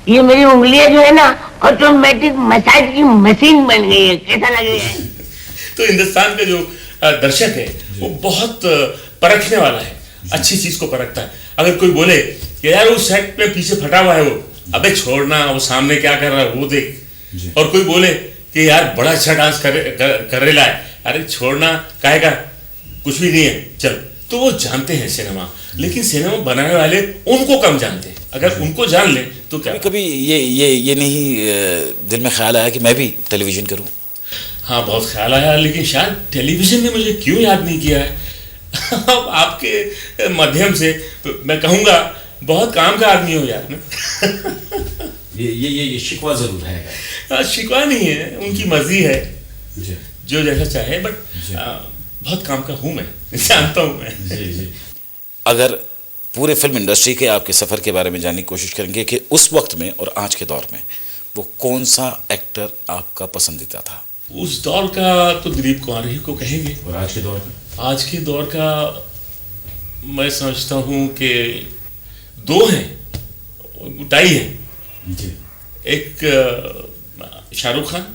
ये मेरी उंगलियां जो है ना, ऑटोमेटिक मसाज की मशीन बन गई है। कैसा लग रहा है? तो हिंदुस्तान का जो दर्शक है वो बहुत परखने वाला है, अच्छी चीज को परखता है। अगर कोई बोले कि यार उस सेट पे पीछे फटा हुआ है वो, अबे छोड़ना, वो सामने क्या कर रहा है वो देख। और कोई बोले कि यार बड़ा अच्छा डांस कर रहा है, अरे छोड़ना, कहेगा कुछ भी नहीं है, चल। तो वो जानते हैं सिनेमा, लेकिन सिनेमा बनाने वाले उनको कम जानते हैं। अगर उनको जान ले तो क्या कभी ये नहीं दिल में ख्याल आया कि मैं भी टेलीविजन करूं? हाँ, बहुत ख्याल आया, लेकिन शायद टेलीविजन ने मुझे क्यों याद नहीं किया है। अब आपके माध्यम से मैं कहूँगा बहुत काम का आदमी हो यार मैं। ये शिकवा जरूर है। शिकवा नहीं है, उनकी मर्जी है जी। जो जैसा चाहे, बट बहुत काम का हूँ मैं, जानता हूँ मैं। जी। अगर पूरे फिल्म इंडस्ट्री के आपके सफ़र के बारे में जानने की कोशिश करेंगे कि उस वक्त में और आज के दौर में वो कौन सा एक्टर आपका पसंदीदा था? उस दौर का तो दिलीप कुमार ही को कहेंगे। और आज के दौर में? आज के दौर का मैं समझता हूँ कि दो हैं, टाई हैं जी। एक शाहरुख खान,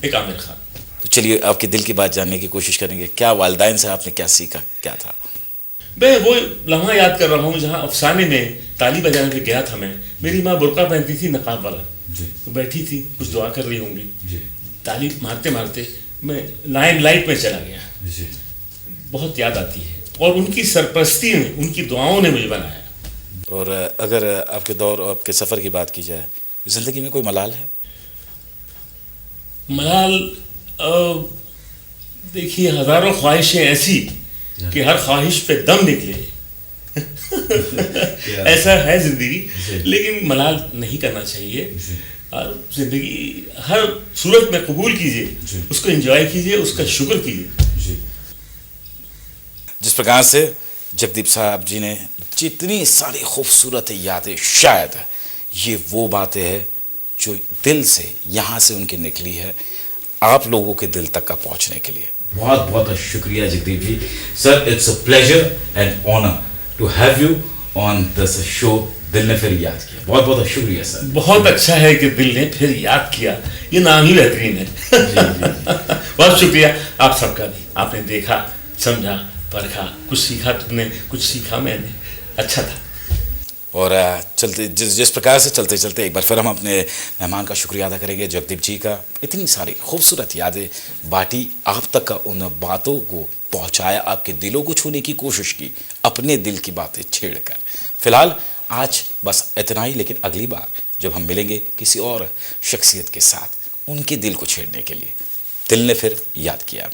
एक आमिर खान। तो चलिए आपके दिल की बात जानने की कोशिश करेंगे। क्या वालिदैन से आपने क्या सीखा, क्या था? मैं वो लम्हा याद कर रहा हूँ जहाँ अफसाने में ताली बजाने पे गया था मैं। मेरी माँ बुर्का पहनती थी, नकाब वाला, तो बैठी थी, कुछ दुआ कर रही होंगी। ताली मारते मारते मैं लाइमलाइट में चला गया। बहुत याद आती है, और उनकी सरपरस्ती में, उनकी दुआओं ने मुझे बनाया। और अगर आपके दौर और आपके सफ़र की बात की जाए, ज़िंदगी में कोई मलाल है? मलाल देखिए, हज़ारों ख्वाहिशें ऐसी कि हर ख्वाहिश पे दम निकले ऐसा है जिंदगी, लेकिन मलाल नहीं करना चाहिए। जिंदगी हर सूरत में कबूल कीजिए, उसको एंजॉय कीजिए, उसका शुक्र कीजिए। जिस प्रकार से जगदीप साहब जी ने जितनी सारी खूबसूरत यादें, शायद ये वो बातें हैं जो दिल से यहाँ से उनकी निकली है आप लोगों के दिल तक का पहुँचने के लिए। बहुत बहुत शुक्रिया Jagdeep ji. Sir, it's a pleasure and honour to have you on this show. दिल ने फिर याद किया। बहुत बहुत शुक्रिया सर। बहुत अच्छा है कि दिल ने फिर याद किया, ये नाम ही बेहतरीन है। बहुत शुक्रिया आप सबका भी। आपने देखा, समझा, परखा, कुछ सीखा तुमने, कुछ सीखा मैंने, अच्छा था। और चलते जिस प्रकार से चलते चलते एक बार फिर हम अपने मेहमान का शुक्रिया अदा करेंगे, जगदीप जी का। इतनी सारी खूबसूरत यादें बांटी, आप तक का उन बातों को पहुंचाया, आपके दिलों को छूने की कोशिश की, अपने दिल की बातें छेड़कर। फिलहाल आज बस इतना ही, लेकिन अगली बार जब हम मिलेंगे किसी और शख्सियत के साथ, उनके दिल को छेड़ने के लिए, दिल ने फिर याद किया।